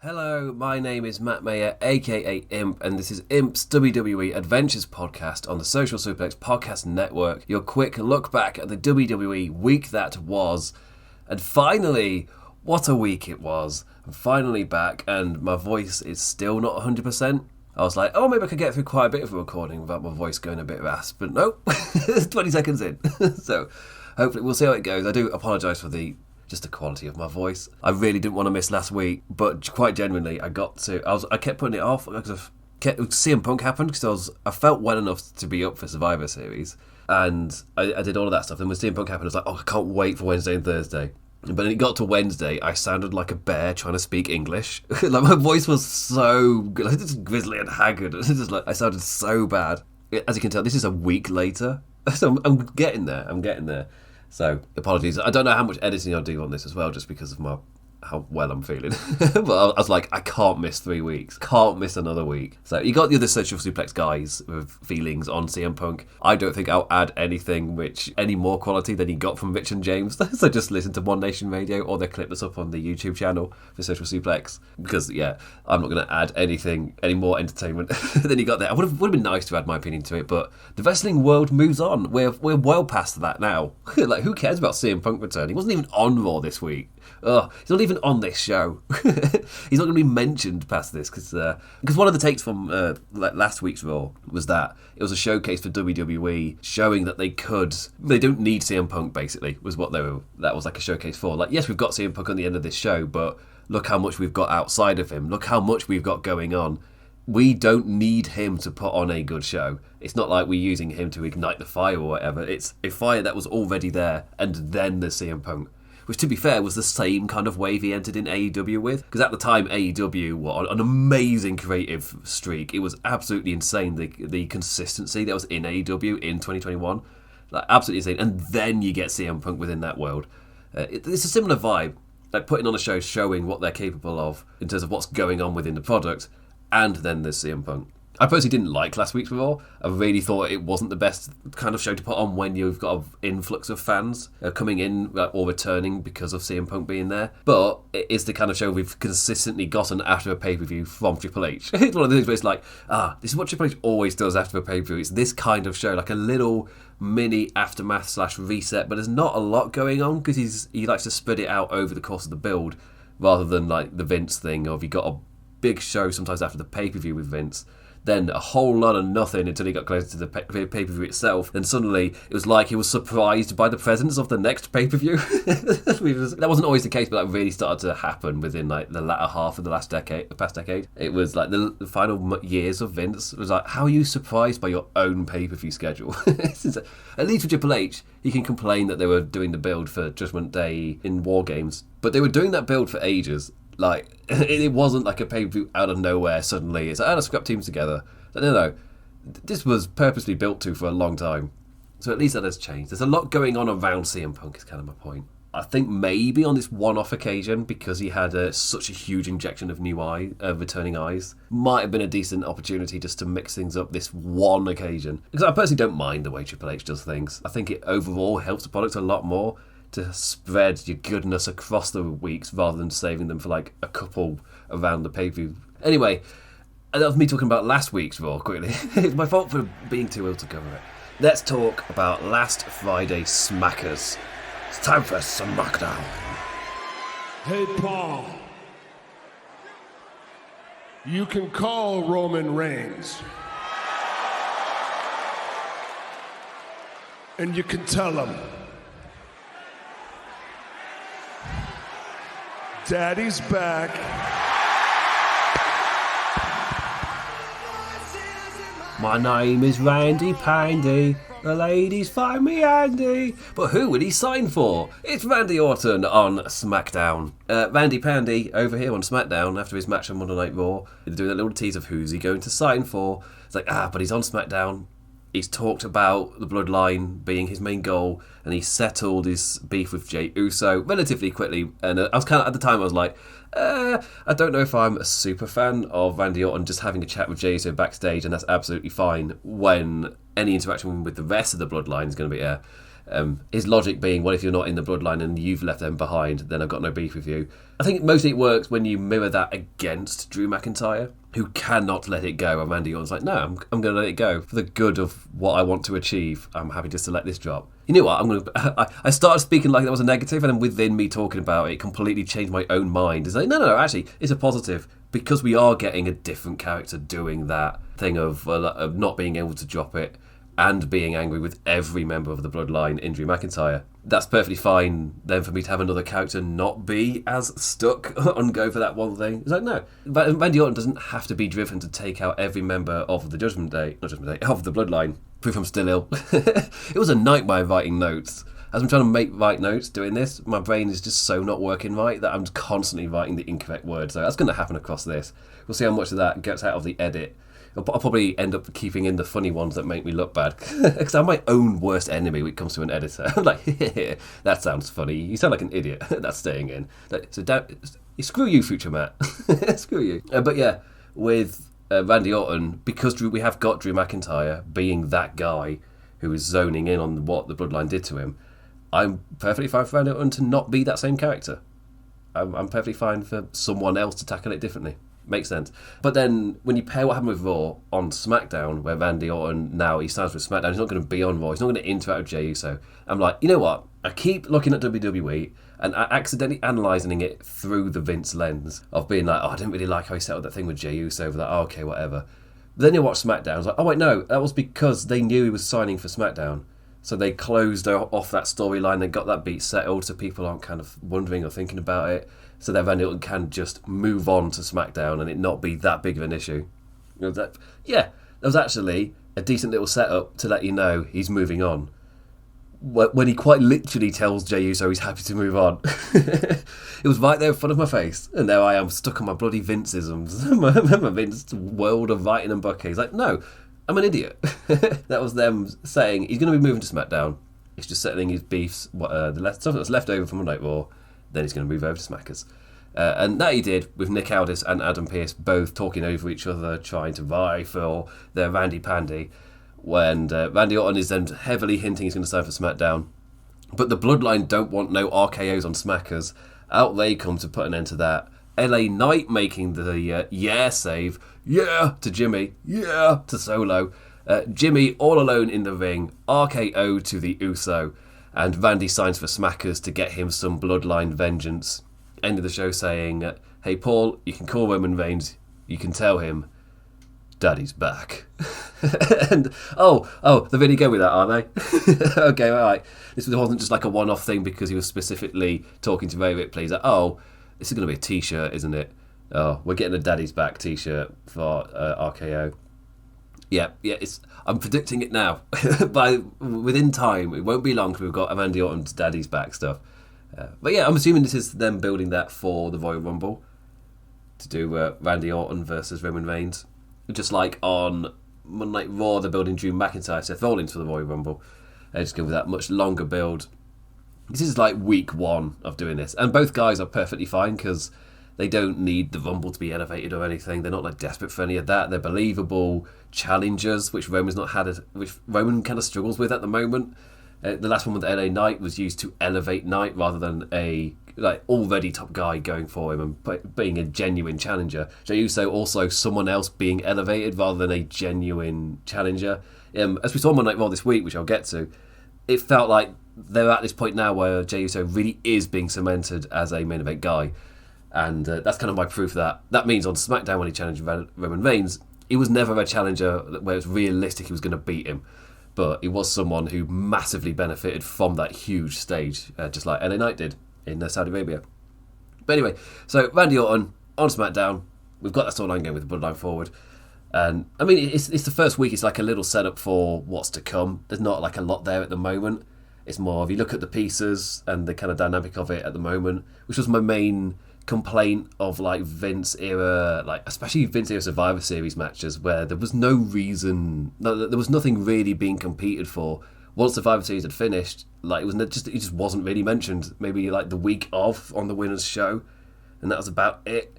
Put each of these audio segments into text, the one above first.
Hello, my name is Matt Maher, aka Imp, and this is Imp's WWE Adventures podcast on the Social Suplex Podcast Network. Your quick look back at the WWE week that was. And finally, what a week it was. I'm finally back, and my voice is still not 100%. I was like, oh, maybe I could get through quite a bit of a recording without my voice going a bit rasp, but nope, 20 seconds in. So hopefully we'll see how it goes. I do apologise for the quality of my voice. I really didn't want to miss last week, but quite genuinely, I kept putting it off because CM Punk happened because I felt well enough to be up for Survivor Series, and I did all of that stuff. And when CM Punk happened, I was like, oh, I can't wait for Wednesday and Thursday. But when it got to Wednesday, I sounded like a bear trying to speak English. Like my voice was so good, like just grizzly and haggard. Just like I sounded so bad. As you can tell, this is a week later, so I'm getting there. So apologies. I don't know how much editing I'll do on this as well, just because of how well I'm feeling. But I was like, I can't miss 3 weeks. Can't miss another week. So you got the other Social Suplex guys with feelings on CM Punk. I don't think I'll add any more quality than he got from Rich and James. So just listen to One Nation Radio or the clip that's up on the YouTube channel for Social Suplex. Because, yeah, I'm not going to add any more entertainment than he got there. It would have been nice to add my opinion to it, but the wrestling world moves on. We're well past that now. Like, who cares about CM Punk returning? He wasn't even on Raw this week. He's not even on this show. He's not going to be mentioned past this because one of the takes from last week's Raw was that it was a showcase for WWE, showing that they don't need CM Punk. Basically, was what that was like a showcase for. Like, yes, we've got CM Punk on the end of this show, but look how much we've got outside of him. Look how much we've got going on. We don't need him to put on a good show. It's not like we're using him to ignite the fire or whatever. It's a fire that was already there, and then the CM Punk. Which, to be fair, was the same kind of wave he entered in AEW with. Because at the time, AEW were on an amazing creative streak. It was absolutely insane, the consistency that was in AEW in 2021. Like, absolutely insane. And then you get CM Punk within that world. It's a similar vibe. Like, putting on a show showing what they're capable of in terms of what's going on within the product. And then there's CM Punk. I personally didn't like last week's Raw. I really thought it wasn't the best kind of show to put on when you've got an influx of fans coming in or returning because of CM Punk being there. But it is the kind of show we've consistently gotten after a pay-per-view from Triple H. It's one of the things where it's like, this is what Triple H always does after a pay-per-view. It's this kind of show, like a little mini aftermath/reset, but there's not a lot going on because he likes to spread it out over the course of the build rather than like the Vince thing of you got a big show sometimes after the pay-per-view with Vince, then a whole lot of nothing until he got closer to the pay-per-view itself. Then suddenly, it was like he was surprised by the presence of the next pay-per-view. That wasn't always the case, but that really started to happen within like the latter half of the past decade. It was like the final years of Vince. It was like, how are you surprised by your own pay-per-view schedule? At least with Triple H, he can complain that they were doing the build for Judgment Day in War Games, but they were doing that build for ages. Like, it wasn't like a pay-per-view out of nowhere suddenly. It's like, let's scrap teams together. No. This was purposely built to for a long time. So at least that has changed. There's a lot going on around CM Punk is kind of my point. I think maybe on this one-off occasion, because he had such a huge injection of new returning eyes, might have been a decent opportunity just to mix things up this one occasion. Because I personally don't mind the way Triple H does things. I think it overall helps the product a lot more to spread your goodness across the weeks rather than saving them for like a couple around the pay-per-view. Anyway, that was me talking about last week's Raw quickly. It's my fault for being too ill to cover it. Let's talk about last Friday's Smackers. It's time for SmackDown. Hey, Paul. You can call Roman Reigns. And you can tell him, Daddy's back. My name is Randy Pandy. The ladies find me handy. But who would he sign for? It's Randy Orton on SmackDown. Randy Pandy over here on SmackDown after his match on Monday Night Raw. They're doing a little tease of who's he going to sign for. It's like, but he's on SmackDown. He's talked about the bloodline being his main goal, and he settled his beef with Jey Uso relatively quickly. And I was kind of, at the time, I was like, I don't know if I'm a super fan of Randy Orton just having a chat with Jey Uso backstage, and that's absolutely fine when any interaction with the rest of the bloodline is going to be His logic being, well, if you're not in the bloodline and you've left them behind, then I've got no beef with you. I think mostly it works when you mirror that against Drew McIntyre, who cannot let it go. And Randy Orton's like, no, I'm going to let it go for the good of what I want to achieve. I'm happy just to let this drop. You know what? I started speaking like that was a negative, and then within me talking about it, completely changed my own mind. It's like, no, actually, it's a positive, because we are getting a different character doing that thing of not being able to drop it and being angry with every member of the bloodline in Drew McIntyre. That's perfectly fine then for me to have another character not be as stuck on go for that one thing. It's like, no. Randy Orton doesn't have to be driven to take out every member of the of the bloodline. Proof I'm still ill. It was a nightmare writing notes. As I'm trying to write notes doing this, my brain is just so not working right that I'm constantly writing the incorrect words. So that's going to happen across this. We'll see how much of that gets out of the edit. I'll probably end up keeping in the funny ones that make me look bad, because I'm my own worst enemy when it comes to an editor. I'm like, that sounds funny. You sound like an idiot. That's staying in. So screw you, future Matt. Screw you. But yeah, with Randy Orton, because we have got Drew McIntyre being that guy who is zoning in on what the bloodline did to him, I'm perfectly fine for Randy Orton to not be that same character. I'm perfectly fine for someone else to tackle it differently. Makes sense. But then when you pair what happened with Raw on SmackDown, where Randy Orton now he stands with SmackDown, he's not going to be on Raw, he's not going to interact with Jey Uso. I'm like, you know what? I keep looking at WWE and accidentally analysing it through the Vince lens of being like, oh, I didn't really like how he set up that thing with Jey Uso over that. Oh, okay, whatever. But then you watch SmackDown, I was like, oh wait, no, that was because they knew he was signing for SmackDown. So they closed off that storyline, they got that beat settled so people aren't kind of wondering or thinking about it, so that Randy Orton can just move on to SmackDown and it not be that big of an issue. That was actually a decent little setup to let you know he's moving on. When he quite literally tells Jey Uso he's happy to move on. It was right there in front of my face, and there I am stuck on my bloody Vince-isms. my Vince world of writing and booking. He's like, no, I'm an idiot. That was them saying he's going to be moving to SmackDown. He's just settling his beefs, stuff that's left over from a Night Raw. Then he's going to move over to Smackers. And that he did with Nick Aldis and Adam Pearce both talking over each other, trying to vie for their Randy Pandy. When Randy Orton is then heavily hinting he's going to sign for SmackDown. But the Bloodline don't want no RKOs on Smackers. Out they come to put an end to that. LA Knight making the yeah save, yeah to Jimmy, yeah to Solo. Jimmy all alone in the ring, RKO to the Uso. And Randy signs for Smackers to get him some Bloodline vengeance. End of the show saying, hey Paul, you can call Roman Reigns, you can tell him, Daddy's back. And they're really good with that, aren't they? Okay, all right. This wasn't just like a one-off thing because he was specifically talking to Ray Ripley. He's like, this is going to be a t-shirt, isn't it? Oh, we're getting a Daddy's back t-shirt for RKO. Yeah, I'm predicting it now. Within time, it won't be long because we've got Randy Orton's Daddy's back stuff. But yeah, I'm assuming this is them building that for the Royal Rumble to do Randy Orton versus Roman Reigns. Just like on Monday Night Raw, they're building Drew McIntyre, Seth Rollins for the Royal Rumble. They just go with that much longer build. This is like week one of doing this, and both guys are perfectly fine because they don't need the Rumble to be elevated or anything. They're not like desperate for any of that. They're believable challengers, which Roman's not had, which Roman kind of struggles with at the moment. The last one with LA Knight was used to elevate Knight rather than a already top guy going for him and being a genuine challenger. Jey Uso also someone else being elevated rather than a genuine challenger. As we saw on Monday Night Raw this week, which I'll get to, it felt like they're at this point now where Jey Uso really is being cemented as a main event guy. And that's kind of my proof that means on SmackDown when he challenged Roman Reigns, he was never a challenger where it's realistic he was going to beat him. But he was someone who massively benefited from that huge stage, just like LA Knight did in Saudi Arabia. But anyway, so Randy Orton on SmackDown. We've got that storyline going with the Bloodline forward. And I mean, it's the first week. It's like a little setup for what's to come. There's not like a lot there at the moment. It's more of you look at the pieces and the kind of dynamic of it at the moment, which was my main complaint of like Vince era, like especially Vince era Survivor Series matches where there was no reason, there was nothing really being competed for. Once Survivor Series had finished, like it just wasn't really mentioned. Maybe like the week of on the winners show, and that was about it.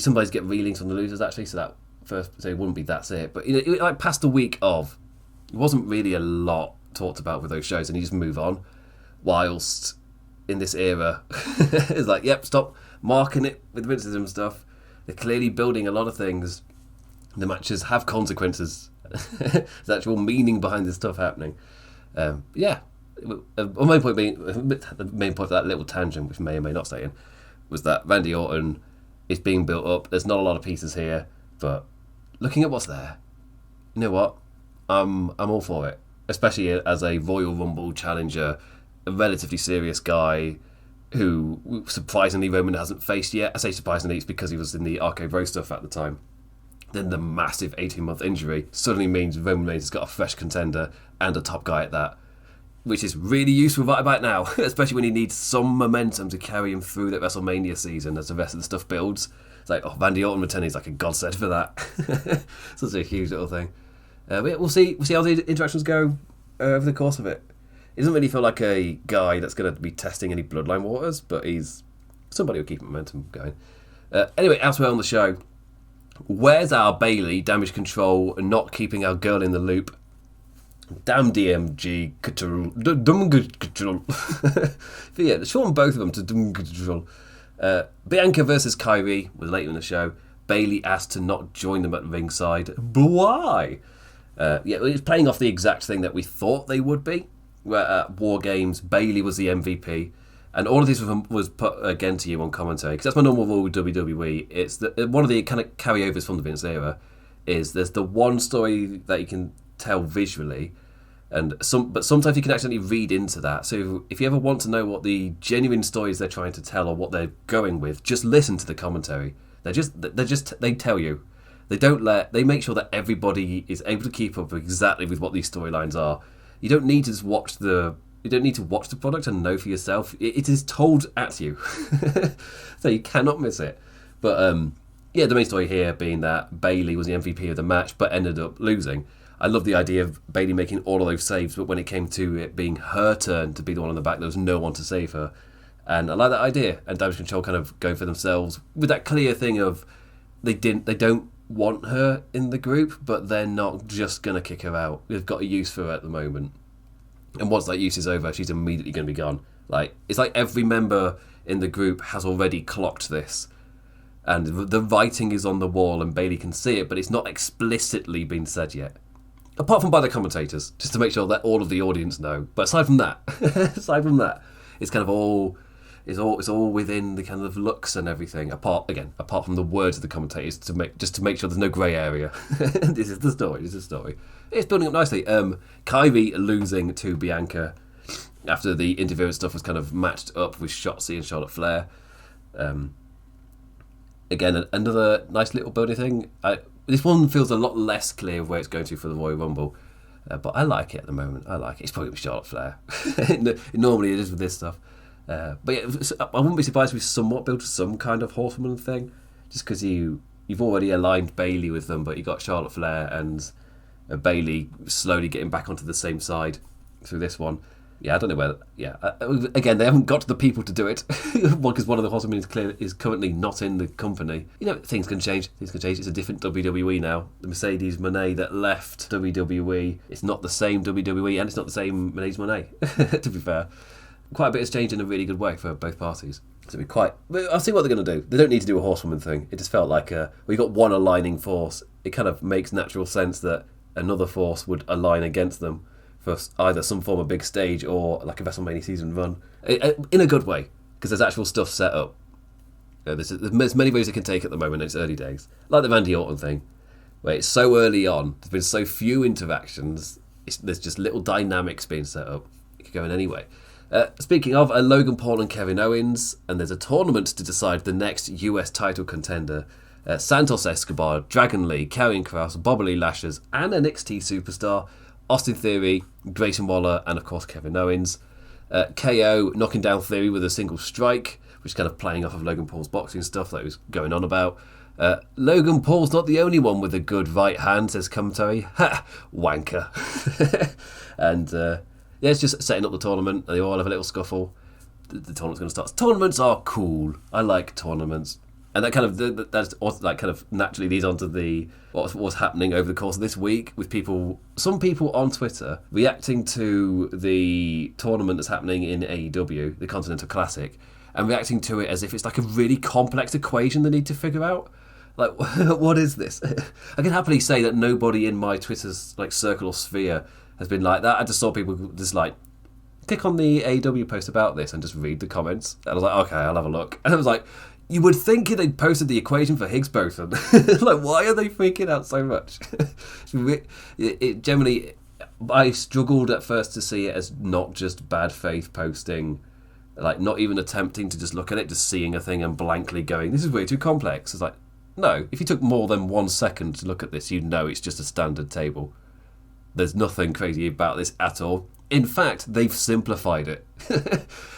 Sometimes get reelings from the losers actually, so that first so it wouldn't be that's it. But like past the week of, it wasn't really a lot talked about with those shows, and you just move on. Whilst in this era, it's like, yep, stop marking it with Vince's and stuff. They're clearly building a lot of things. The matches have consequences. There's actual meaning behind this stuff happening. Yeah. The main point of that little tangent, which may or may not stay in, was that Randy Orton is being built up. There's not a lot of pieces here, but looking at what's there, you know what? I'm all for it. Especially as a Royal Rumble challenger, a relatively serious guy who surprisingly Roman hasn't faced yet. I say surprisingly, it's because he was in the RK Bro stuff at the time. Then the massive 18-month injury suddenly means Roman Reigns has got a fresh contender and a top guy at that, which is really useful right about now, especially when he needs some momentum to carry him through that WrestleMania season as the rest of the stuff builds. It's like, Randy Orton returning is like a godsend for that. Such a huge little thing. But yeah, we'll see how the interactions go over the course of it. He doesn't really feel like a guy that's going to be testing any bloodline waters, but he's somebody who'll keep momentum going. Anyway, elsewhere on the show, where's our Bayley damage control and not keeping our girl in the loop? Damn DMG control. Dumb control. But yeah, shorten both of them to dumb control. Bianca versus Kyrie was later in the show. Bayley asked to not join them at ringside. But why? Yeah, it was playing off the exact thing that we thought they would be. Where at War Games, Bayley was the MVP. And all of this was put again to you on commentary, because that's my normal rule with WWE. It's one of the kind of carryovers from the Vince era is there's the one story that you can tell visually, but sometimes you can actually read into that. So if you ever want to know what the genuine stories they're trying to tell or what they're going with, just listen to the commentary. They tell you. They make sure that everybody is able to keep up exactly with what these storylines are. You don't need to just watch the product and know for yourself. It is told at you. So you cannot miss it. But yeah, the main story here being that Bayley was the MVP of the match but ended up losing. I love the idea of Bayley making all of those saves, but when it came to it being her turn to be the one on the back, there was no one to save her. And I like that idea. And Damage Control kind of going for themselves with that clear thing of they don't want her in the group, but they're not just going to kick her out. They've got a use for her at the moment. And once that use is over, she's immediately going to be gone. It's like every member in the group has already clocked this. And the writing is on the wall and Bayley can see it, but it's not explicitly been said yet. Apart from by the commentators, just to make sure that all of the audience know. But aside from that, it's kind of it's all within the kind of looks and everything. Apart from the words of the commentators to make sure there's no grey area. This is the story. It's building up nicely. Kyrie losing to Bianca after the interview and stuff was kind of matched up with Shotzi and Charlotte Flair. Again, another nice little building thing. This one feels a lot less clear of where it's going to for the Royal Rumble. But I like it at the moment. I like it. It's probably with Charlotte Flair. Normally it is with this stuff. But yeah, I wouldn't be surprised if we somewhat built some kind of Horseman thing. Just because you've already aligned Bayley with them, but you got Charlotte Flair and Bayley slowly getting back onto the same side through this one. Yeah, I don't know whether... Yeah, again, they haven't got the people to do it. Because one of the Horsemen is currently not in the company. You know, things can change. It's a different WWE now. The Mercedes Moné that left WWE, it's not the same WWE, and it's not the same Mercedes Moné, to be fair. Quite a bit has changed in a really good way for both parties. So I'll see what they're going to do. They don't need to do a Horsewoman thing. It just felt like we got one aligning force. It kind of makes natural sense that another force would align against them for either some form of big stage or like a WrestleMania season run. In a good way, because there's actual stuff set up. There's many ways it can take at the moment in its early days. Like the Randy Orton thing, where it's so early on, there's been so few interactions, there's just little dynamics being set up. It could go in any way. Speaking of, Logan Paul and Kevin Owens, and there's a tournament to decide the next US title contender. Santos Escobar, Dragon Lee, Karrion Kross, Bobby Lee Lashley, and NXT superstar Austin Theory, Grayson Waller, and of course Kevin Owens. KO knocking down Theory with a single strike, which is kind of playing off of Logan Paul's boxing stuff that he was going on about. Logan Paul's not the only one with a good right hand, says commentary. Ha! Wanker. And yeah, it's just setting up the tournament. They all have a little scuffle. The tournament's going to start. Tournaments are cool. I like tournaments. And that kind of that's also like kind of naturally leads on to the what's happening over the course of this week with some people on Twitter reacting to the tournament that's happening in AEW, the Continental Classic, and reacting to it as if it's like a really complex equation they need to figure out. Like, what is this? I can happily say that nobody in my Twitter's like circle or sphere has been like that. I just saw people just like click on the AEW post about this and just read the comments. And I was like, okay, I'll have a look. And I was like, you would think they'd posted the equation for Higgs boson. Like, why are they freaking out so much? It generally, I struggled at first to see it as not just bad faith posting, like not even attempting to just look at it, just seeing a thing and blankly going, this is way too complex. It's like, no, if you took more than 1 second to look at this, you'd know it's just a standard table. There's nothing crazy about this at all. In fact, they've simplified it.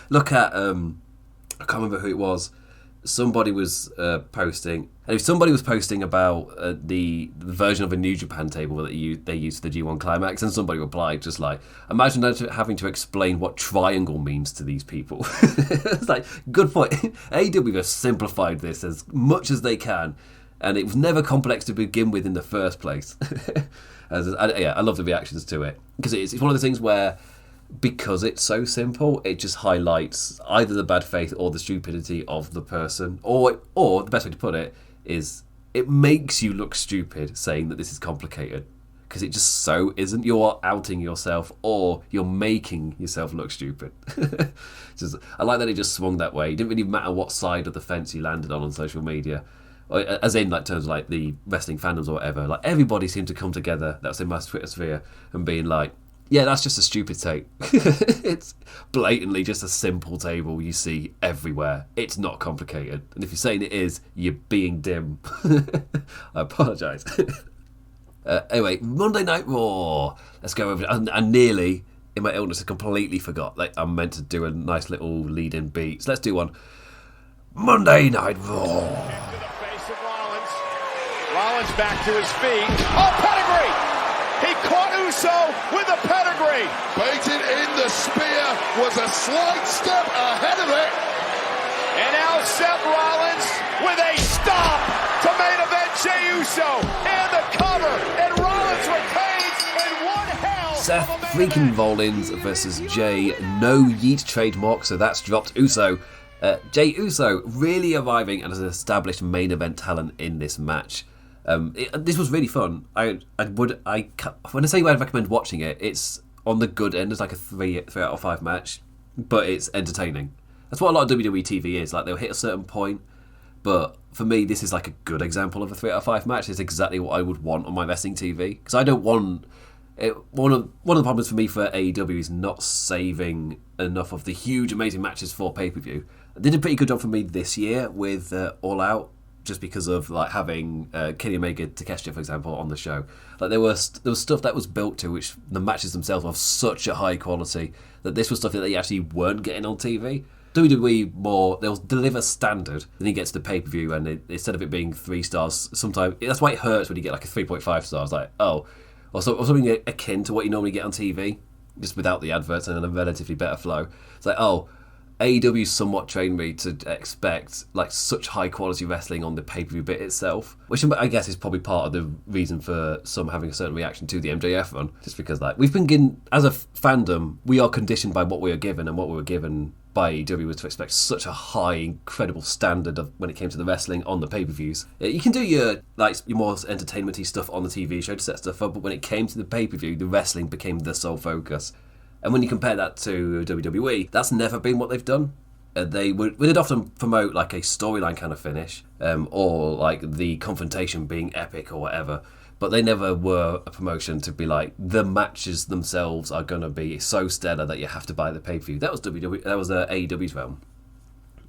Look at, I can't remember who it was. Somebody was posting, and if somebody was posting about the version of a New Japan table that they used for the G1 Climax, and somebody replied just like, imagine having to explain what triangle means to these people. It's like, good point. AEW have simplified this as much as they can, and it was never complex to begin with in the first place. I love the reactions to it, because it's one of the things where, because it's so simple, it just highlights either the bad faith or the stupidity of the person, or the best way to put it is it makes you look stupid saying that this is complicated, because it just so isn't. You're outing yourself, or you're making yourself look stupid. I like that it just swung that way. It didn't really matter what side of the fence you landed on social media, as in like terms of like the wrestling fandoms or whatever. Like, everybody seemed to come together, that's in my Twitter sphere, and being like, yeah, that's just a stupid take. It's blatantly just a simple table you see everywhere. It's not complicated. And if you're saying it is, you're being dim. I apologise. Anyway, Monday Night Raw. Let's go over it. I nearly, in my illness, I completely forgot. Like, I'm meant to do a nice little lead-in beat. So let's do one. Monday Night Raw. Into the face of Rollins. Rollins back to his feet. Oh, pedigree! He caught Uso with a pedigree. Baited in the spear, was a slight step ahead of it. And now Seth Rollins with a stop to main event Jey Uso and the cover. And Rollins retains in one hell. Seth freaking Rollins versus Jey. No Yeet trademark, so that's dropped. Uso. Jey Uso really arriving as an established main event talent in this match. This was really fun. When I say I'd recommend watching it, it's on the good end. It's like a 3 out of 5 match, but it's entertaining. That's what a lot of WWE TV is. Like, they'll hit a certain point, but for me, this is like a good example of a 3 out of 5 match. It's exactly what I would want on my wrestling TV, because I don't want it. One of the problems for me for AEW is not saving enough of the huge, amazing matches for pay-per-view. They did a pretty good job for me this year with All Out, just because of like having Kenny Omega, Takeshita, for example, on the show. Like, there was stuff that was built to which the matches themselves were of such a high quality that this was stuff that they actually weren't getting on TV. WWE they'll deliver standard, then you get to the pay-per-view, and instead of it being 3 stars, sometimes that's why it hurts when you get like a 3.5 stars, like, or something akin to what you normally get on TV, just without the adverts and a relatively better flow. It's like, AEW somewhat trained me to expect like such high quality wrestling on the pay-per-view bit itself, which I guess is probably part of the reason for some having a certain reaction to the MJF run, just because like we've been given, as a fandom, we are conditioned by what we are given, and what we were given by AEW was to expect such a high, incredible standard of when it came to the wrestling on the pay-per-views. You can do your more entertainment-y stuff on the TV show to set stuff up, but when it came to the pay-per-view, the wrestling became the sole focus. And when you compare that to WWE, that's never been what they've done. They'd often promote like a storyline kind of finish, or like the confrontation being epic or whatever. But they never were a promotion to be like, the matches themselves are going to be so stellar that you have to buy the pay-per-view. That was AEW's realm.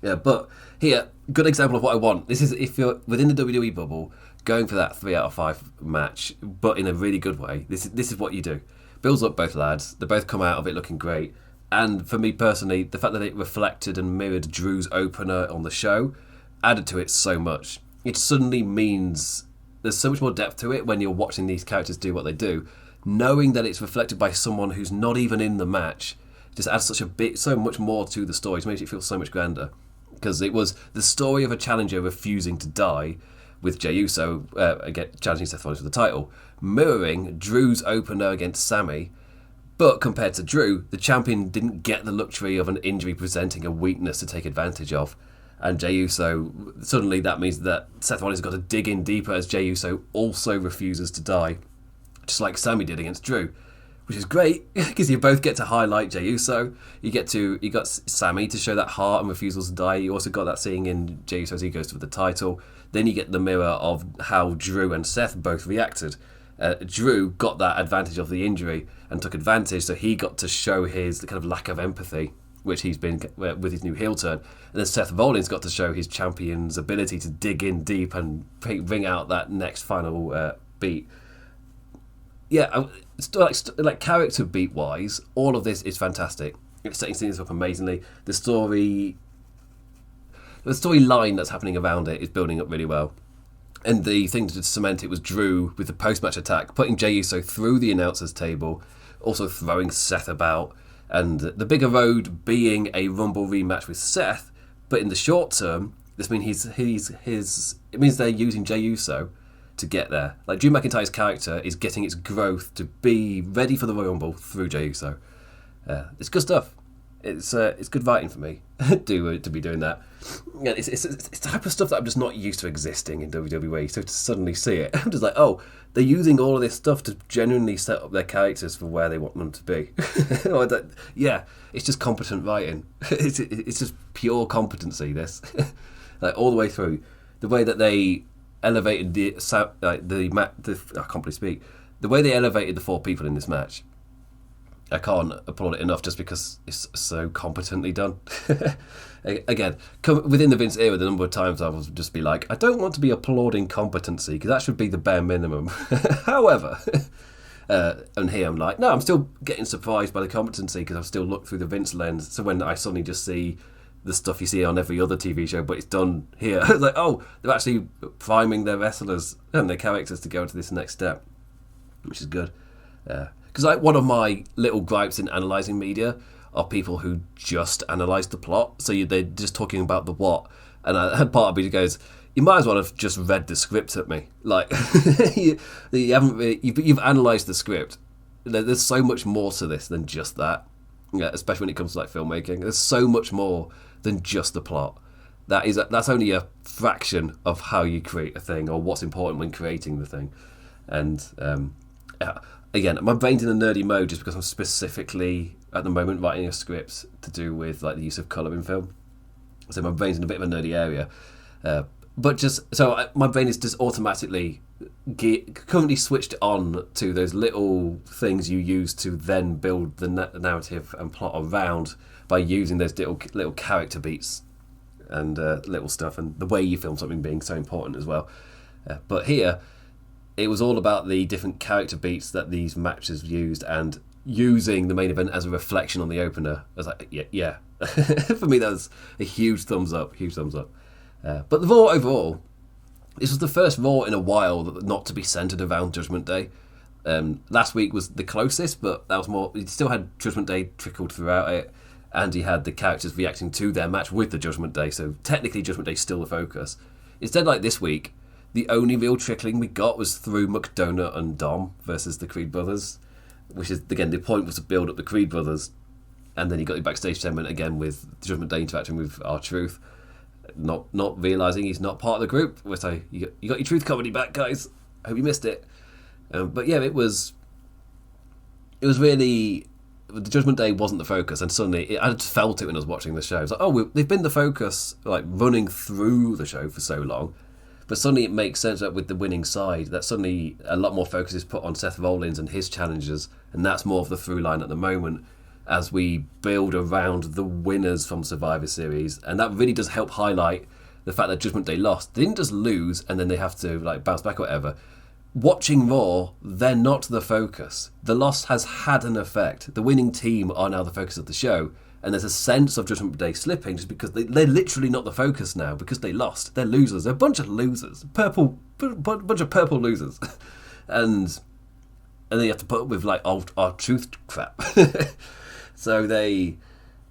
Yeah, but here, good example of what I want. This is if you're within the WWE bubble, going for that 3 out of 5 match, but in a really good way. This is what you do. Builds up both lads. They both come out of it looking great. And for me personally, the fact that it reflected and mirrored Drew's opener on the show added to it so much. It suddenly means there's so much more depth to it when you're watching these characters do what they do. Knowing that it's reflected by someone who's not even in the match just adds so much more to the story. It makes it feel so much grander. because it was the story of a challenger refusing to die, with Jey Uso again challenging Seth Rollins for the title, mirroring Drew's opener against Sami. But compared to Drew, the champion didn't get the luxury of an injury presenting a weakness to take advantage of. And Jey Uso, suddenly that means that Seth Rollins has got to dig in deeper as Jey Uso also refuses to die, just like Sami did against Drew, which is great because you both get to highlight Jey Uso. You got Sami to show that heart and refusal to die. You also got that seeing in Jey Uso as he goes for the title. Then you get the mirror of how Drew and Seth both reacted. Drew got that advantage of the injury and took advantage, so he got to show his kind of lack of empathy, which he's been with his new heel turn. And then Seth Rollins got to show his champion's ability to dig in deep and bring out that next final beat. Yeah, like character beat wise, all of this is fantastic. It's setting things up amazingly. The storyline that's happening around it is building up really well. And the thing to cement it was Drew with the post-match attack, putting Jey Uso through the announcers table, also throwing Seth about, and the bigger road being a Rumble rematch with Seth. But in the short term, this means it means they're using Jey Uso to get there. Like Drew McIntyre's character is getting its growth to be ready for the Royal Rumble through Jey Uso. It's good stuff. It's good writing for me to be doing that. Yeah, it's the type of stuff that I'm just not used to existing in WWE. So to suddenly see it, I'm just like, oh, they're using all of this stuff to genuinely set up their characters for where they want them to be. Yeah, it's just competent writing. It's just pure competency. This, like all the way through, the way that they elevated I can't really speak. The way they elevated the 4 people in this match. I can't applaud it enough just because it's so competently done. Again, within the Vince era, the number of times I will just be like, I don't want to be applauding competency because that should be the bare minimum. However, and here I'm like, no, I'm still getting surprised by the competency because I've still looked through the Vince lens. So when I suddenly just see the stuff you see on every other TV show, but it's done here, it's like, oh, they're actually priming their wrestlers and their characters to go to this next step, which is good. Because like one of my little gripes in analysing media are people who just analyse the plot. So they're just talking about the what. And I had part of me that goes, you might as well have just read the script at me. Like, you've analysed the script. There's so much more to this than just that. Yeah, especially when it comes to like filmmaking. There's so much more than just the plot. That's only a fraction of how you create a thing or what's important when creating the thing. And again, my brain's in a nerdy mode just because I'm specifically at the moment writing a script to do with like the use of colour in film. So my brain's in a bit of a nerdy area. But just so my brain is just automatically currently switched on to those little things you use to then build the narrative and plot around by using those little character beats and little stuff, and the way you film something being so important as well. But here, it was all about the different character beats that these matches used and using the main event as a reflection on the opener. I was like, yeah. For me, that was a huge thumbs up. But the Raw overall, this was the first Raw in a while not to be centred around Judgment Day. Last week was the closest, but that was more. It still had Judgment Day trickled throughout it, and you had the characters reacting to their match with the Judgment Day. So technically, Judgment Day is still the focus. Instead, like this week, the only real trickling we got was through McDonough and Dom versus the Creed brothers, which is again the point was to build up the Creed brothers, and then you got your backstage segment again with Judgment Day interacting with R-Truth. Not realising he's not part of the group. We're saying, you got your Truth comedy back, guys. I hope you missed it. But yeah, it was really, the Judgment Day wasn't the focus, and suddenly I just felt it when I was watching the show. It was like, oh, they've been the focus, like running through the show for so long, but suddenly it makes sense that with the winning side, that suddenly a lot more focus is put on Seth Rollins and his challenges, and that's more of the through line at the moment as we build around the winners from Survivor Series, and that really does help highlight the fact that Judgment Day lost. They didn't just lose and then they have to like bounce back or whatever. Watching Raw, they're not the focus. The loss has had an effect. The winning team are now the focus of the show, and there's a sense of Judgment Day slipping just because they're literally not the focus now because they lost. They're losers. They're a bunch of losers. Bunch of purple losers. and then you have to put up with like our truth crap. So they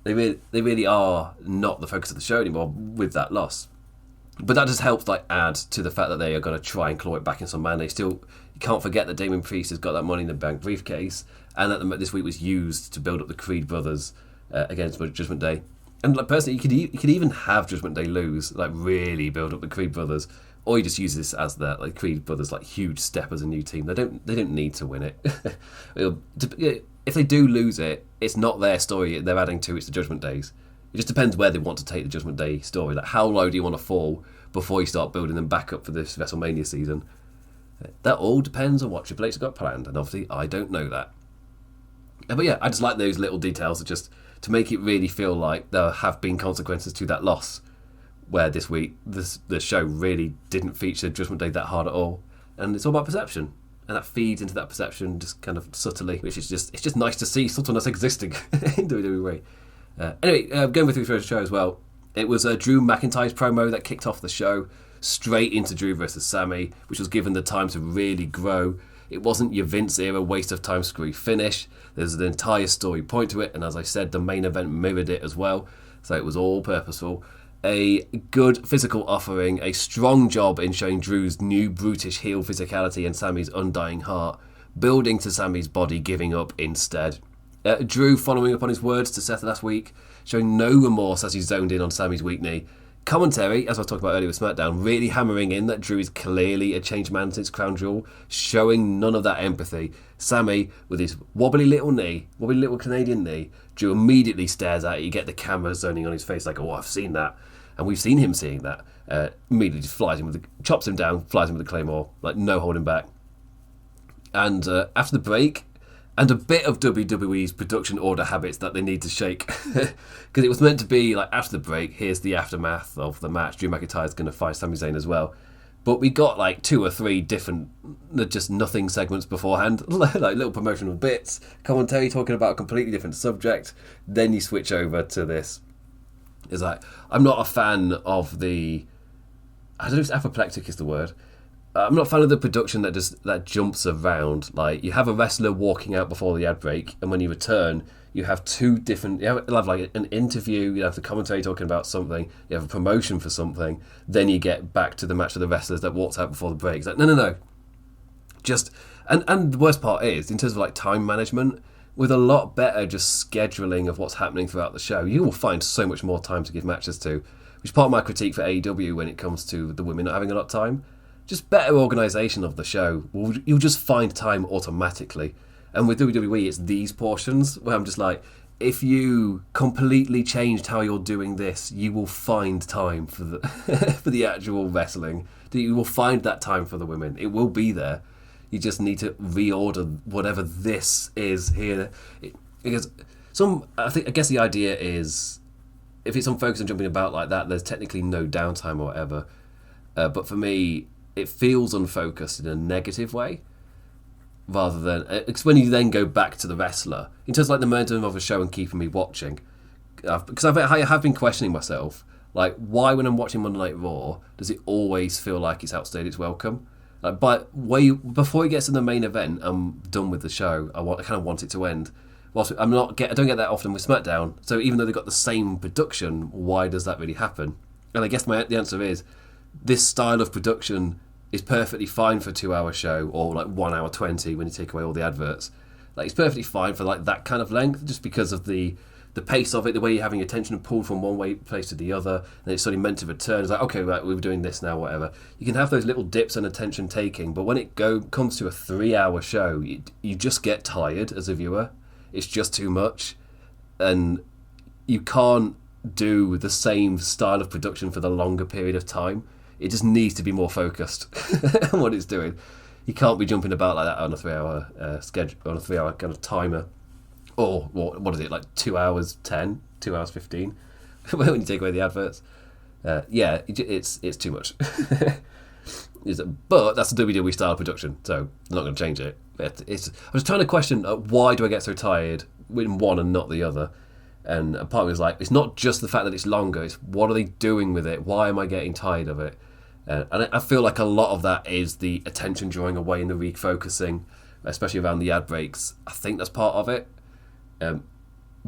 They really are not the focus of the show anymore with that loss. But that just helps add to the fact that they are going to try and claw it back in some man. You can't forget that Damon Priest has got that Money in the Bank briefcase, and that this week was used to build up the Creed brothers against Judgment Day. And personally, you could even have Judgment Day lose, really build up the Creed brothers, or you just use this as the Creed brothers huge step as a new team. They don't need to win it. If they do lose it, it's not their story they're adding to. It's the Judgment Days. It just depends where they want to take the Judgment Day story. How low do you want to fall before you start building them back up for this WrestleMania season? That all depends on what Triple H has got planned, and obviously I don't know that. But yeah, I just like those little details just to make it really feel like there have been consequences to that loss, where this week the show really didn't feature Judgment Day that hard at all, and it's all about perception. And that feeds into that perception just kind of subtly, which is it's just nice to see subtleness existing in WWE. Anyway, going through the show as well, it was Drew McIntyre's promo that kicked off the show, straight into Drew versus Sammy, which was given the time to really grow. It wasn't your Vince era waste of time screwy finish. There's an entire story point to it, and as I said, the main event mirrored it as well, so it was all purposeful. A good physical offering, a strong job in showing Drew's new brutish heel physicality and Sammy's undying heart, building to Sammy's body giving up instead. Drew following up on his words to Seth last week, showing no remorse as he zoned in on Sammy's weak knee. Commentary, as I was talking about earlier with SmackDown, really hammering in that Drew is clearly a changed man since Crown Jewel, showing none of that empathy. Sammy, with his wobbly little Canadian knee, Drew immediately stares at it. You get the camera zoning on his face oh, I've seen that. And we've seen him seeing that. Immediately just chops him down, flies him with the Claymore, no holding back. And after the break, and a bit of WWE's production order habits that they need to shake, because it was meant to be after the break, here's the aftermath of the match. Drew McIntyre's going to fight Sami Zayn as well. But we got 2 or 3 different, just nothing segments beforehand, little promotional bits, commentary talking about a completely different subject. Then you switch over to this. It's I'm not a fan of the, I don't know if apoplectic is the word. I'm not a fan of the production that jumps around. You have a wrestler walking out before the ad break, and when you return, you have 2 different. You'll have an interview. You have the commentary talking about something. You have a promotion for something. Then you get back to the match of the wrestlers that walked out before the break. It's no. Just and the worst part is in terms of time management. With a lot better just scheduling of what's happening throughout the show, you will find so much more time to give matches to, which is part of my critique for AEW when it comes to the women not having a lot of time. Just better organisation of the show. You'll just find time automatically. And with WWE, it's these portions where I'm just if you completely changed how you're doing this, you will find time for the for the actual wrestling. You will find that time for the women. It will be there. You just need to reorder whatever this is here. Because I guess the idea is, if it's unfocused and jumping about like that, there's technically no downtime or whatever. But for me, it feels unfocused in a negative way, rather than it's when you then go back to the wrestler in terms of the momentum of a show and keeping me watching. Because I have been questioning myself, why when I'm watching Monday Night Raw does it always feel like it's outstayed its welcome? But before it gets to the main event, I'm done with the show. I kind of want it to end. Whilst I don't get that often with SmackDown. So even though they've got the same production, why does that really happen? And I guess the answer is, this style of production is perfectly fine for a 2-hour show, or 1 hour 20 when you take away all the adverts. It's perfectly fine for that kind of length, just because of the pace of it, the way you're having your attention pulled from one place to the other, and it's sort of meant to return. It's okay, right, we're doing this now, whatever. You can have those little dips and attention taking, but when it comes to a 3-hour show, you just get tired as a viewer. It's just too much, and you can't do the same style of production for the longer period of time. It just needs to be more focused on what it's doing. You can't be jumping about like that on a 3-hour schedule, on a 3-hour kind of timer. Or what is it, 2 hours 10, 2 hours 15 when you take away the adverts. It's too much. But that's the WWE style of production, so I'm not going to change it. I was trying to question why do I get so tired in one and not the other. And a part of me was it's not just the fact that it's longer, it's what are they doing with it? Why am I getting tired of it? And I feel like a lot of that is the attention drawing away and the refocusing, especially around the ad breaks. I think that's part of it.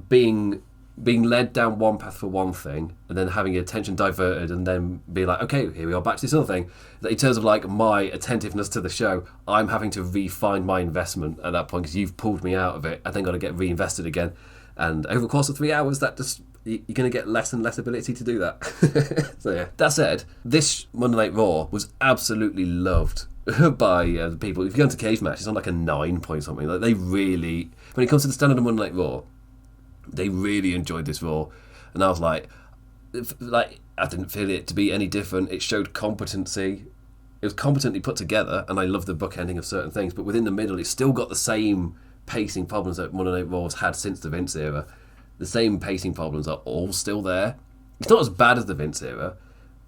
Being being led down one path for one thing and then having your attention diverted and then be like, okay, here we are back to this other thing. That in terms of like my attentiveness to the show, I'm having to refine my investment at that point because you've pulled me out of it. I then got to get reinvested again. And over the course of 3 hours, that just you're going to get less and less ability to do that. So yeah. That said, this Monday Night Raw was absolutely loved by the people. If you go into Cage Match, it's on like a 9 point something. Like they really, when it comes to the standard of Monday Night Raw, they really enjoyed this Raw, and I was like I didn't feel it to be any different. It showed competency. It was competently put together, and I love the bookending of certain things. But within the middle, it's still got the same pacing problems that Monday Night Raw's had since the Vince era. The same pacing problems are all still there. It's not as bad as the Vince era,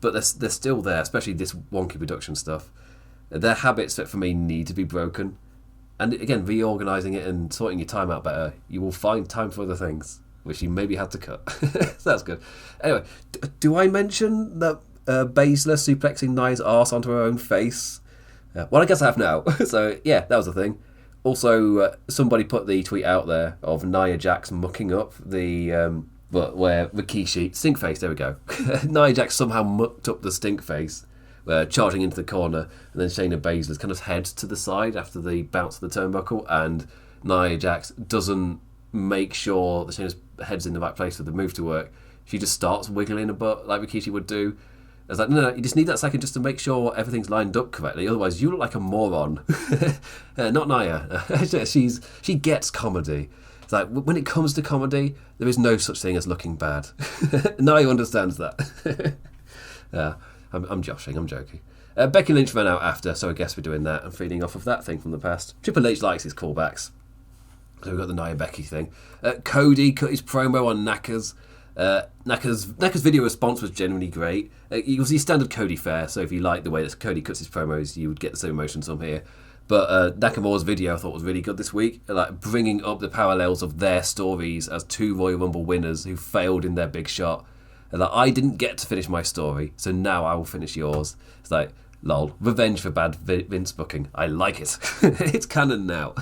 but they're still there, especially this wonky production stuff. They're habits that for me need to be broken. And again, reorganising it and sorting your time out better, you will find time for other things, which you maybe had to cut. So that's good. Anyway, do I mention that Baszler suplexing Nia's arse onto her own face? Well, I guess I have now. So yeah, that was the thing. Also, somebody put the tweet out there of Nia Jax mucking up the where Rikishi stink face. There we go. Nia Jax somehow mucked up the stink face, charging into the corner, and then Shayna Baszler's kind of head to the side after the bounce of the turnbuckle, and Nia Jax doesn't make sure that Shayna's head's in the right place for the move to work. She just starts wiggling a butt like Rikishi would do. I was like, no, you just need that second just to make sure everything's lined up correctly. Otherwise, you look like a moron. Not Nia. She gets comedy. It's like, when it comes to comedy, there is no such thing as looking bad. Nia understands that. Yeah, I'm joshing, I'm joking. Becky Lynch ran out after, so I guess we're doing that and feeding off of that thing from the past. Triple H likes his callbacks. So we've got the Nia Becky thing. Cody cut his promo on Knackers. Knackers' video response was genuinely great. It was your standard Cody fare, so if you like the way that Cody cuts his promos, you would get the same emotions from here. But Nakamura's video I thought was really good this week, like bringing up the parallels of their stories as two Royal Rumble winners who failed in their big shot. And like, I didn't get to finish my story, so now I will finish yours. It's like, lol, revenge for bad Vince booking. I like it. It's canon now.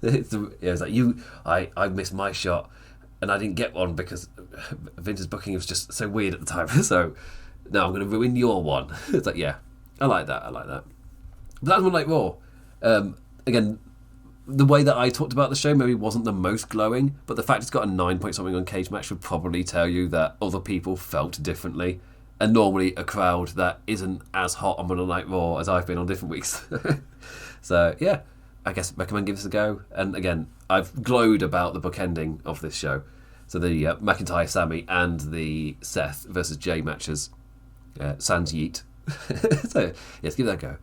It's like, I missed my shot. And I didn't get one because Vince's booking was just so weird at the time. So now I'm going to ruin your one. It's like, yeah, I like that. But that was one like Raw. Again, the way that I talked about the show maybe wasn't the most glowing, but the fact it's got a 9 point something on Cage Match would probably tell you that other people felt differently. And normally a crowd that isn't as hot on Monday Night Raw as I've been on different weeks. So yeah, I guess recommend give this a go. And again, I've glowed about the bookending of this show. So the McIntyre, Sammy, and the Seth versus Jay matches. Sans yeet. So yes, give that a go.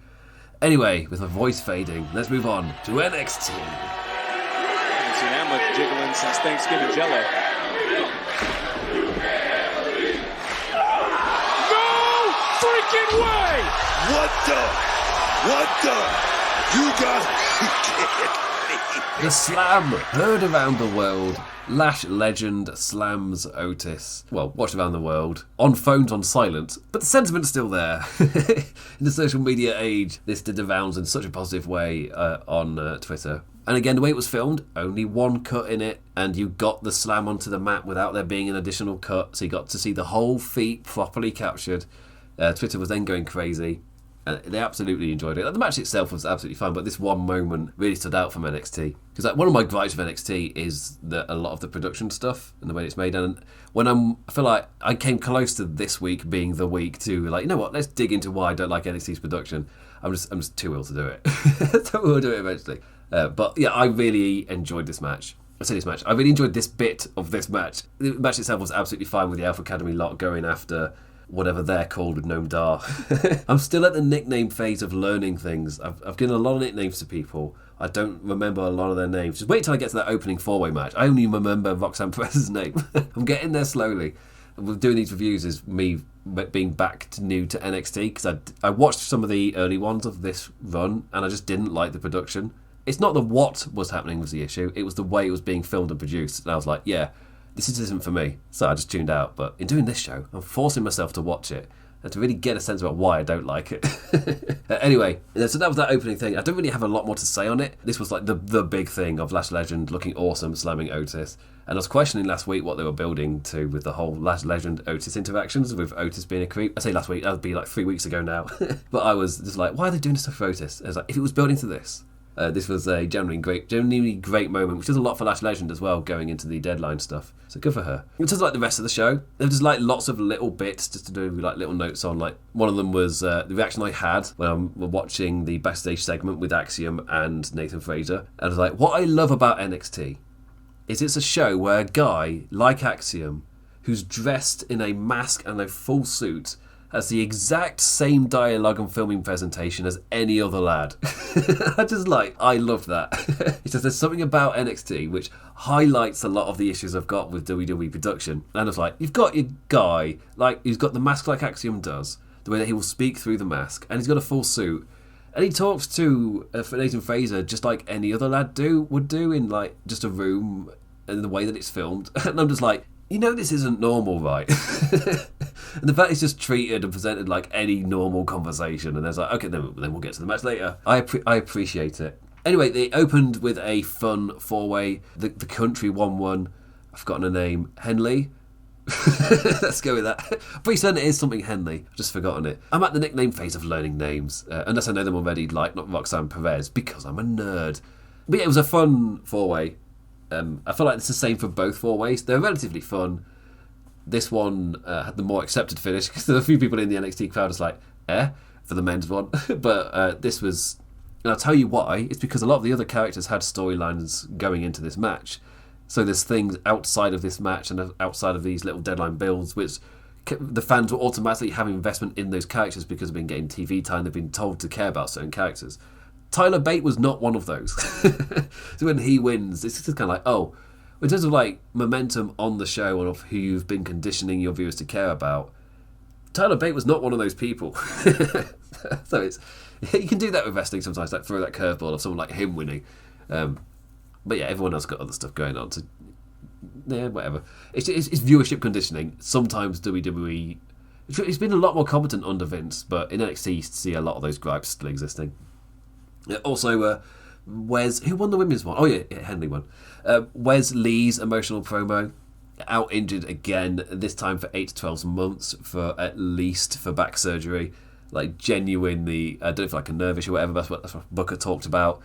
Anyway, with my voice fading, let's move on to NXT. Haven't seen that much jiggling since Thanksgiving Jello. No freaking way! What the? You got The slam heard around the world. Lash Legend slams Otis. Well, watched around the world. On phones on silent. But the sentiment's still there. In the social media age, this did the rounds in such a positive way on Twitter. And again, the way it was filmed, only one cut in it. And you got the slam onto the mat without there being an additional cut. So you got to see the whole feat properly captured. Twitter was then going crazy. And they absolutely enjoyed it. The match itself was absolutely fine, but this one moment really stood out from NXT. Because like, one of my gripes with NXT is that a lot of the production stuff and the way it's made. And when I feel like I came close to this week being the week to like, you know what, let's dig into why I don't like NXT's production. I'm just too ill to do it. So we'll do it eventually. But yeah, I really enjoyed this match. I really enjoyed this bit of this match. The match itself was absolutely fine with the Alpha Academy lot going after whatever they're called with Noam Dar. I'm still at the nickname phase of learning things. I've given a lot of nicknames to people. I don't remember a lot of their names. Just wait till I get to that opening four-way match. I only remember Roxanne Perez's name. I'm getting there slowly. Doing these reviews is me being back to new to NXT because I watched some of the early ones of this run and I just didn't like the production. It's not the what was happening was the issue. It was the way it was being filmed and produced. And I was like, yeah, this isn't for me. So I just tuned out. But in doing this show, I'm forcing myself to watch it. and to really get a sense about why I don't like it. Anyway, so that was that opening thing. I don't really have a lot more to say on it. This was like the big thing of Lash Legend looking awesome, slamming Otis. And I was questioning last week what they were building to with the whole Lash Legend Otis interactions, with Otis being a creep. I say last week, that would be like 3 weeks ago now. But I was just like, why are they doing stuff for Otis? I was like, if it was building to this. This was a genuinely great moment, which is a lot for Lash Legend as well, going into the deadline stuff. So good for her. In terms of like the rest of the show, there was just like lots of little bits just to do like little notes on. Like one of them was the reaction I had when I'm watching the backstage segment with Axiom and Nathan Fraser. And I was like, what I love about NXT is it's a show where a guy like Axiom, who's dressed in a mask and a full suit, has the exact same dialogue and filming presentation as any other lad. I love that. It's just there's something about NXT which highlights a lot of the issues I've got with WWE production. And it's like, you've got your guy, like, who's got the mask like Axiom does, the way that he will speak through the mask, and he's got a full suit. And he talks to Nathan Fraser just like any other lad would do in like just a room and the way that it's filmed. And I'm just like, you know this isn't normal, right? And the fact it's just treated and presented like any normal conversation, and there's like, okay, then we'll get to the match later. I appreciate it. Anyway, they opened with a fun four-way. The country won. I've forgotten her name. Henley? Let's go with that. Pretty certain it is something Henley. I've just forgotten it. I'm at the nickname phase of learning names, unless I know them already, like not Roxanne Perez, because I'm a nerd. But yeah, it was a fun four-way. I feel like it's the same for both four-ways. They're relatively fun. This one had the more accepted finish because there were a few people in the NXT crowd was like, for the men's one. But this was, and I'll tell you why. It's because a lot of the other characters had storylines going into this match. So there's things outside of this match and outside of these little deadline builds which the fans will automatically have investment in those characters because they've been getting TV time, they've been told to care about certain characters. Tyler Bate was not one of those. So when he wins, it's just kind of like, oh, in terms of like momentum on the show and of who you've been conditioning your viewers to care about, Tyler Bate was not one of those people. So it's, you can do that with wrestling sometimes, like throw that curveball of someone like him winning. But yeah, everyone else got other stuff going on. So yeah, whatever. It's viewership conditioning. Sometimes WWE, it's been a lot more competent under Vince, but in NXT you see a lot of those gripes still existing. Also, Wes, who won the women's one? Oh yeah, Henley won. Wes Lee's emotional promo, out injured again, this time for 8 to 12 months for back surgery. Like genuinely, I don't know if like a nerve issue or whatever, that's what Booker talked about.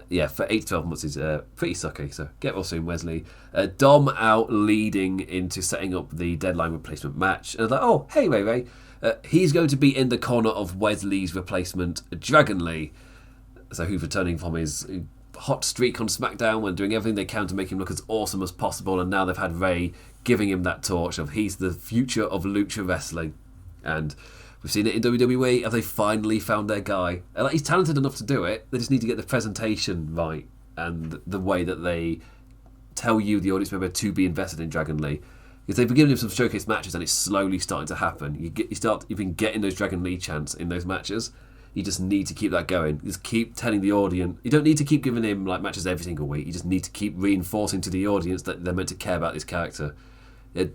Yeah, for 8 to 12 months is pretty sucky, so get well soon, Wesley. Dom out leading into setting up the deadline replacement match. And I was like, oh, hey, Ray Ray. He's going to be in the corner of Wesley's replacement, Dragon Lee. So who's returning from his hot streak on SmackDown and doing everything they can to make him look as awesome as possible. And now they've had Ray giving him that torch of he's the future of lucha wrestling. And we've seen it in WWE. Have they finally found their guy? And he's talented enough to do it. They just need to get the presentation right and the way that they tell you, the audience member, to be invested in Dragon Lee. Because they've been giving him some showcase matches and it's slowly starting to happen. You've been getting those Dragon Lee chants in those matches. You just need to keep that going. Just keep telling the audience. You don't need to keep giving him like matches every single week. You just need to keep reinforcing to the audience that they're meant to care about this character.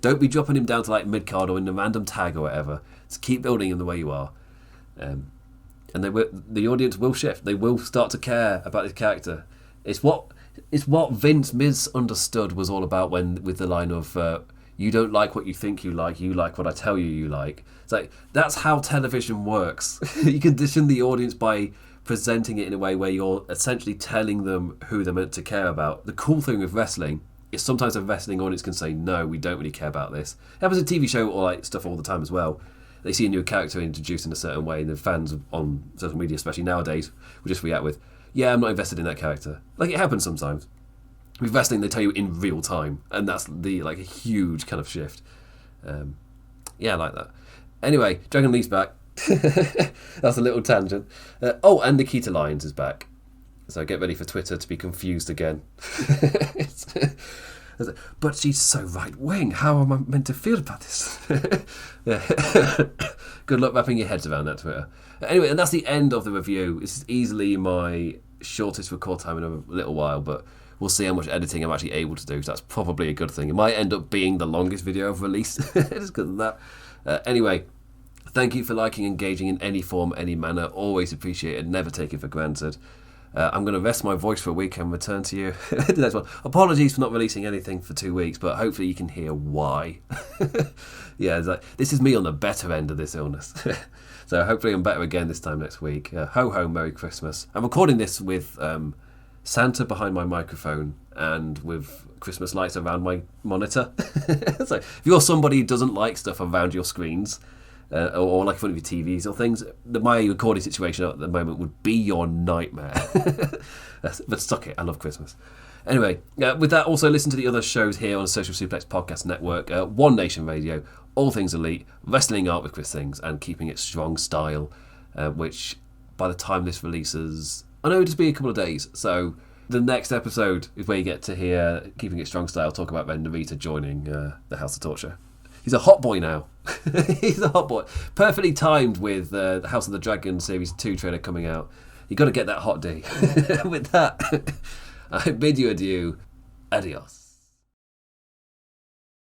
Don't be dropping him down to like mid-card or in a random tag or whatever. Just keep building him the way you are. And the audience will shift. They will start to care about this character. It's what Vince misunderstood was all about with the line of you don't like what you think you like what I tell you like. It's like, that's how television works. You condition the audience by presenting it in a way where you're essentially telling them who they're meant to care about. The cool thing with wrestling is sometimes a wrestling audience can say, no, we don't really care about this. It happens in TV show or like stuff all the time as well. They see a new character introduced in a certain way and the fans on social media, especially nowadays, will just react with, yeah, I'm not invested in that character. Like, it happens sometimes. With wrestling, they tell you in real time, and that's the like a huge kind of shift. Yeah, I like that. Anyway, Dragon Lee's back. That's a little tangent. And Nikita Lyons is back. So get ready for Twitter to be confused again. But she's so right-wing. How am I meant to feel about this? Good luck wrapping your heads around that, Twitter. Anyway, and that's the end of the review. This is easily my shortest record time in a little while, but we'll see how much editing I'm actually able to do. So that's probably a good thing. It might end up being the longest video I've released. Just because of that. Anyway, Thank you for liking, engaging in any form, any manner. Always appreciate it. Never take it for granted. I'm going to rest my voice for a week and return to you the next one. Apologies for not releasing anything for 2 weeks, but hopefully you can hear why. Yeah, it's like, this is me on the better end of this illness. So hopefully I'm better again this time next week. Ho ho, Merry Christmas. I'm recording this with Santa behind my microphone and with Christmas lights around my monitor. So if you're somebody who doesn't like stuff around your screens, or like in front of your TVs or things, my recording situation at the moment would be your nightmare. But stuck it, I love Christmas. Anyway, with that, also listen to the other shows here on the Social Suplex Podcast Network. One Nation Radio, All Things Elite, Wrestling Art with Chris Things, and Keeping It Strong Style, which by the time this releases, I know it'll just be a couple of days, so the next episode is where you get to hear Keeping It Strong Style talk about Ben Narita joining the House of Torture. He's a hot boy now. He's a hot boy. Perfectly timed with the House of the Dragon Series 2 trailer coming out. You've got to get that hot D. With that, I bid you adieu. Adios.